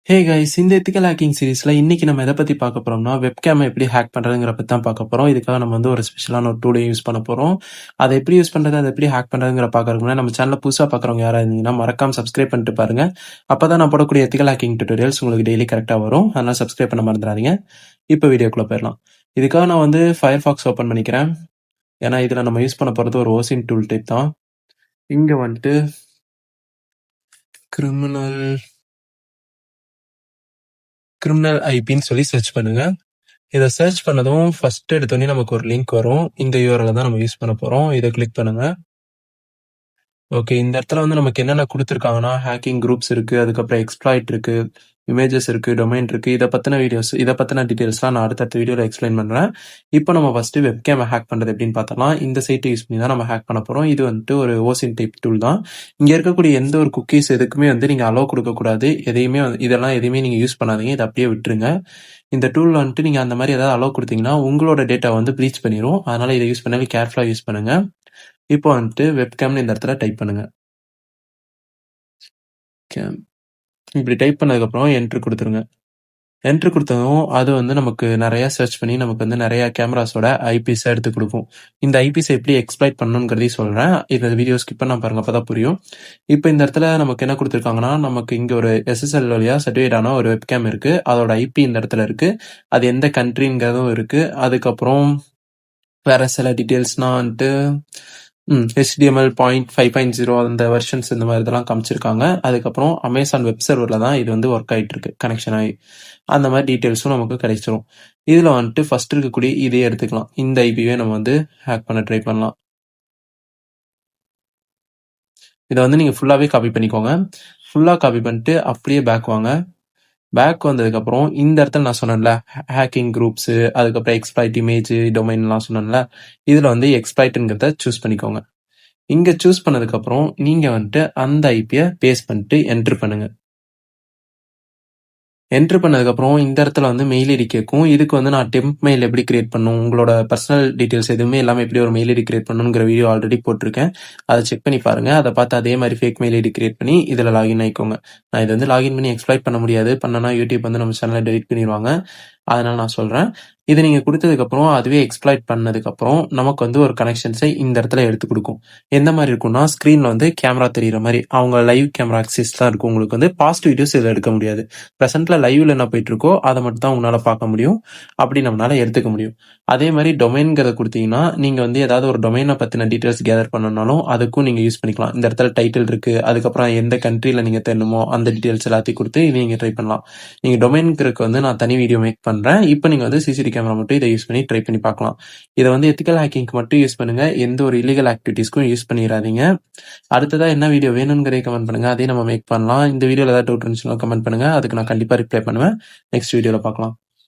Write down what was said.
Hey guys, இந்த ethical hacking சீரிஸ்ல இன்னைக்கு நம்ம எதை பத்தி பார்க்க போறோம்னா, வெப்கேமை எப்படி ஹேக் பண்றதுங்கிற பத்தி தான் பார்க்க போறோம். இதுக்காக நம்ம வந்து ஒரு ஸ்பெஷலான ஒரு டூலை யூஸ் பண்ண போறோம். அதை எப்படி யூஸ் பண்றது, அதை எப்படி ஹேக் பண்றதுங்கிற பார்க்கறதுக்கு முன்னாடி நம்ம சேனலை புதுசா பார்க்குறவங்க யாராவது இருந்தீங்கன்னா மறக்காம சப்ஸ்கிரைப் பண்ணிட்டு பாருங்க. அப்பதான் நான் போடக்கூடிய எத்திக்கல் ஹேக்கிங் டியூட்டோரியல்ஸ் உங்களுக்கு டெய்லி கரெக்டா வரும். அதனால சப்ஸ்கிரைப் பண்ண மறந்துடாதீங்க. இப்போ வீடியோக்குள்ள போயிடலாம். இதுக்காக நான் வந்து ஃபயர்ஃபாக்ஸ் ஓப்பன் பண்ணிக்கிறேன். ஏன்னா இதுல நம்ம யூஸ் பண்ண போறது ஒரு ஓசின் டூல் டைப் தான். இங்க வந்துட்டு கிரிமினல் ஐபின்னு சொல்லி சர்ச் பண்ணுங்க. இதை சர்ச் பண்ணதும் ஃபர்ஸ்ட் எடுத்தோடனே நமக்கு ஒரு லிங்க் வரும். இந்த யூஆர்எல் தான் நம்ம யூஸ் பண்ண போறோம். இதை கிளிக் பண்ணுங்க. ஓகே, இந்த இடத்துல வந்து நமக்கு என்னென்ன கொடுத்துருக்காங்கன்னா, ஹேக்கிங் குரூப்ஸ் இருக்கு, அதுக்கப்புறம் எக்ஸ்ப்ளாய்ட் இருக்கு, இமேஜஸ் இருக்கு, டொமைன் இருக்கு. இதை பத்தின வீடியோஸ், இதை பத்தின டீடைல்ஸ்லாம் நான் அடுத்த வீடியோல எக்ஸ்பிளைன் பண்றேன். இப்போ நம்ம ஃபர்ஸ்ட் வெப்கேம் ஹேக் பண்றது எப்படின்னு பார்த்தலாம். இந்த சைட்டை யூஸ் பண்ணி தான் நம்ம ஹேக் பண்ண போறோம். இது வந்துட்டு ஒரு ஓசின் டைப் டூல் தான். இங்க இருக்கக்கூடிய எந்த ஒரு குக்கீஸ் எதுக்குமே வந்து நீங்க அலோவ் கொடுக்க கூடாது. எதையுமே இதெல்லாம் எதையுமே நீங்க யூஸ் பண்ணாதீங்க. இதை அப்படியே விட்டுருங்க. இந்த டூல் வந்துட்டு நீங்க அந்த மாதிரி ஏதாவது அலோவ் கொடுத்தீங்கன்னா உங்களோட டேட்டா வந்து ப்ரீச் பண்ணிடும். அதனால இதை யூஸ் பண்ணவே கேர்ஃபுல்லா யூஸ் பண்ணுங்க. இப்போ வந்துட்டு வெப்கேம்னு இந்த இடத்துல டைப் பண்ணுங்க. இப்படி டைப் பண்ணதுக்கப்புறம் என்ட்ரு கொடுத்துருங்க. என்ட்ரு கொடுத்ததும் அது வந்து நமக்கு நிறைய சர்ச் பண்ணி நமக்கு வந்து நிறைய கேமராஸோட ஐபிஸ் எடுத்து கொடுக்கும். இந்த ஐபிஸை எப்படி எக்ஸ்ப்ளாய்ட் பண்ணணுங்கிறதையும் சொல்றேன். இந்த வீடியோ ஸ்கிப் பண்ண பாருங்க, அப்பதான் புரியும். இப்போ இந்த இடத்துல நமக்கு என்ன கொடுத்துருக்காங்கன்னா, நமக்கு இங்க ஒரு எஸ்எஸ்எல் வழியா சர்டிஃபைட் ஆன ஒரு வெப்கேம் இருக்கு. அதோட ஐபி இந்த இடத்துல இருக்கு. அது எந்த கண்ட்ரிங்கிறதும் இருக்கு. அதுக்கப்புறம் வேற சில டீட்டெயில்ஸ்னா வந்துட்டு HTML 5.0 அந்த வெர்ஷன்ஸ் இந்த மாதிரி இதெல்லாம் காமிச்சிருக்காங்க. அதுக்கப்புறம் அமேசான் வெப் சர்வரில் தான் இது வந்து ஒர்க் ஆகிட்டு இருக்கு, கனெக்ஷன் ஆகி. அந்த மாதிரி டீட்டெயில்ஸும் நமக்கு கிடைச்சிரும். இதில் வந்துட்டு ஃபர்ஸ்ட் இருக்கக்கூடிய இதே எடுத்துக்கலாம். இந்த ஐபிவே நம்ம வந்து ஹேக் பண்ண ட்ரை பண்ணலாம். இதை வந்து நீங்கள் ஃபுல்லாகவே காப்பி பண்ணிக்கோங்க. ஃபுல்லாக காப்பி பண்ணிட்டு அப்படியே பேக் வாங்க. பேக் வந்ததுக்கப்புறம் இந்த இடத்துல நான் சொன்னேன்ல, ஹேக்கிங் குரூப்ஸு, அதுக்கப்புறம் எக்ஸ்ப்ளாய்ட் இமேஜ், டொமைன்லாம் சொன்னேன்ல, இதில் வந்து எக்ஸ்ப்ளாய்ட்ங்கிறத சூஸ் பண்ணிக்கோங்க. இங்கே சூஸ் பண்ணதுக்கப்புறம் நீங்கள் வந்துட்டு அந்த ஐபியை பேஸ்ட் பண்ணிட்டு என்ட்ரு பண்ணுங்க. என்ட்ரு பண்ணதுக்கப்புறம் இந்த இடத்துல வந்து மெயில் ஐடி கேட்கும். இதுக்கு வந்து நான் டெம்ப் மெயில் எப்படி கிரியேட் பண்ணணும், உங்களோட பர்சனல் டீட்டெயில்ஸ் எதுவுமே இல்லாமல் எப்படி ஒரு மெயில் ஐடி கிரியேட் பண்ணணுங்கிற வீடியோ ஆல்ரெடி போட்டிருக்கேன். அதை செக் பண்ணி பாருங்க. அதை பார்த்து அதே மாதிரி ஃபேக் மெயில் ஐடி கிரியேட் பண்ணி இதில் லாகின் ஆகிக்கோங்க. நான் இது வந்து லாகின் பண்ணி எக்ஸ்ப்ளாய்ட் பண்ண முடியாது. பண்ணனா யூடியூப் வந்து நம்ம சேனலை டெலிட் பண்ணிடுவாங்க. அதனால நான் சொல்கிறேன். இதை நீங்கள் கொடுத்ததுக்கப்புறம் அதுவே எக்ஸ்ப்ளாய்ட் பண்ணதுக்கப்புறம் நமக்கு வந்து ஒரு கனெக்ஷன்ஸை இந்த இடத்துல எடுத்து கொடுக்கும். எந்த மாதிரி இருக்கும்னா, ஸ்க்ரீனில் வந்து கேமரா தெரிகிற மாதிரி அவங்க லைவ் கேமரா ஆக்சஸ் தான் இருக்கும். உங்களுக்கு வந்து பாஸ்ட் வீடியோஸ் இதில் எடுக்க முடியாது. ப்ரெசென்ட்டில் லைவ்ல என்ன போயிட்டு இருக்கோ அதை மட்டும் தான் உங்களால் பார்க்க முடியும். அப்படி நம்மளால எடுத்துக்க முடியும். அதே மாதிரி டொமைன்கிறத கொடுத்தீங்கன்னா, நீங்கள் வந்து ஏதாவது ஒரு டொமைனை பற்றின டீட்டெயில்ஸ் கேதர் பண்ணணும்னாலும் அதுக்கும் நீங்கள் யூஸ் பண்ணிக்கலாம். இந்த இடத்துல டைட்டில் இருக்குது, அதுக்கப்புறம் எந்த கண்ட்ரியில் நீங்கள் தெரியணுமோ அந்த டீட்டெயில்ஸ் எல்லாத்தையும் கொடுத்து இதை நீங்கள் ட்ரை பண்ணலாம். நீங்கள் டொமைனுக்கு வந்து நான் தனி வீடியோ மேக் பண்ணுறேன். இப்போ நீங்கள் வந்து சிசிடி கேமரா மட்டும் இதை யூஸ் பண்ணி ட்ரை பண்ணி பார்க்கலாம். இதை வந்து எத்திக்கல் ஹேக்கிங்க்கு மட்டும் யூஸ் பண்ணுங்க. எந்த ஒரு இல்லீகல் ஆக்டிவிட்டீஸ்க்கும் யூஸ் பண்ணிடாதீங்க. அடுத்ததா என்ன வீடியோ வேணுங்கிறதை கமெண்ட் பண்ணுங்க. அதே நம்ம மேக் பண்ணலாம். இந்த வீடியோவில் ஏதாவது டவுட் இருந்துச்சுன்னா கமெண்ட் பண்ணுங்க. அதுக்கு நான் கண்டிப்பாக ரிப்ளை பண்ணுவேன். நெக்ஸ்ட் வீடியோவில் பார்க்கலாம்.